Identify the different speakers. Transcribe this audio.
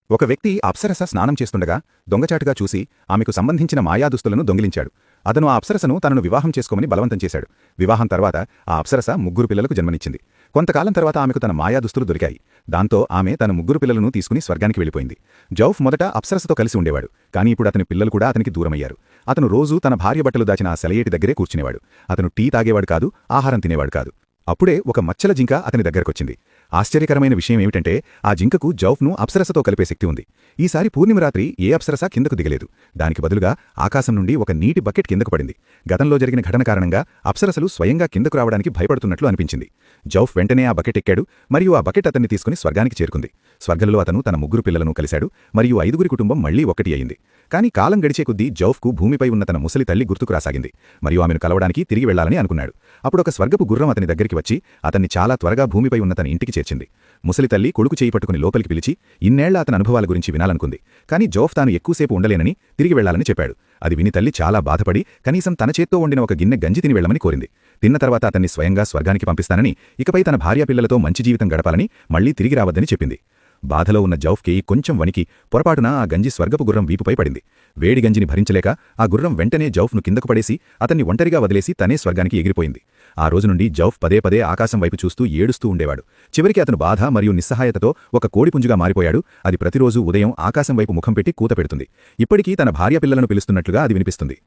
Speaker 1: ఒక వ్యక్తి అప్సరస స్నానం చేస్తుండగా దొంగచాటుగా చూసి ఆమెకు సంబంధించిన మాయాదుస్తులను దొంగిలించాడు. అతను ఆ అప్సరసను తనను వివాహం చేసుకోమని బలవంతం చేశాడు. వివాహం తర్వాత ఆ అప్సరస 3 పిల్లలకు జన్మనిచ్చింది. కొంతకాలం తర్వాత ఆమెకు తన మాయాదుస్తులు దొరికాయి. దాంతో ఆమె తన 3 పిల్లలను తీసుకుని స్వర్గానికి వెళ్ళిపోయింది. జౌఫ్ మొదట అప్సరసతో కలిసి ఉండేవాడు. కానీ ఇప్పుడు అతని పిల్లలు కూడా అతనికి దూరమయ్యారు. అతను రోజూ తన భార్య బట్టలు దాచిన ఆ సెలయేటి దగ్గరే కూర్చునేవాడు. అతను టీ తాగేవాడు కాదు, ఆహారం తినేవాడు కాదు. అప్పుడే ఒక మచ్చల జింక అతని దగ్గరకొచ్చింది. ఆశ్చర్యకరమైన విషయమేమిటంటే ఆ జింకకు జౌఫ్ను అప్సరసతో కలిపే శక్తి ఉంది. ఈసారి పూర్ణిమ రాత్రి ఏ అప్సరస కిందకు దిగలేదు. దానికి బదులుగా ఆకాశం నుండి ఒక నీటి బకెట్ కిందకు పడింది. గతంలో జరిగిన ఘటన కారణంగా అప్సరసలు స్వయంగా కిందకు రావడానికి భయపడుతున్నట్లు అనిపించింది. జౌఫ్ వెంటనే ఆ బకెట్ ఎక్కాడు మరియు ఆ బకెట్ అతన్ని తీసుకుని స్వర్గానికి చేరుకుంది. స్వర్గంలో అతను తన 3 పిల్లలను కలిశాడు మరియు 5గురి కుటుంబం మళ్లీ ఒక్కటి అయింది. కానీ కాలం గడిచే కొద్దీ జౌఫ్కు భూమిపై ఉన్న తన ముసలి తల్లి గుర్తుకు రాసాగింది మరియు ఆమెను కలవడానికి తిరిగి వెళ్లాలని అనుకున్నాడు. అప్పుడొక స్వర్గపు గుర్రం అతని దగ్గరికి వచ్చి అతన్ని చాలా త్వరగా భూమిపై ఉన్న తన ఇంటికి చేర్చింది. ముసలి తల్లి కొడుకు చేయి పట్టుకుని లోపలికి పిలిచి ఇన్నేళ్ల అతని అనుభవాల గురించి వినాలనుకుంది. కానీ జౌఫ్ తాను ఎక్కువసేపు ఉండలేనని తిరిగి వెళ్లాలని చెప్పాడు. అది విని తల్లి చాలా బాధపడి కనీసం తన చేత్తో వండిన ఒక గిన్నె గంజి తిని వెళ్లమని కోరింది. తిన్న తర్వాత అతన్ని స్వయంగా స్వర్గానికి పంపిస్తానని, ఇకపై తన భార్యాపిల్లలతో మంచి జీవితం గడపాలని, మళ్లీ తిరిగి రావద్దని చెప్పింది. బాధలో ఉన్న జౌఫ్కి కొంచెం వణికి పొరపాటున ఆ గంజి స్వర్గపు గుర్రం వీపుపై పడింది. వేడి గంజిని భరించలేక ఆ గుర్రం వెంటనే జౌఫ్ను కిందకు పడేసి అతన్ని ఒంటరిగా వదిలేసి తనే స్వర్గానికి ఎగిరిపోయింది. ఆ రోజు నుండి జౌఫ్ పదే పదే ఆకాశం వైపు చూస్తూ ఏడుస్తూ ఉండేవాడు. చివరికి అతను బాధ మరియు నిస్సహాయతతో ఒక కోడిపుంజుగా మారిపోయాడు. అది ప్రతిరోజూ ఉదయం ఆకాశం వైపు ముఖం పెట్టి కూత పెడుతుంది. ఇప్పటికీ తన భార్యాపిల్లలను పిలుస్తున్నట్లుగా అది వినిపిస్తుంది.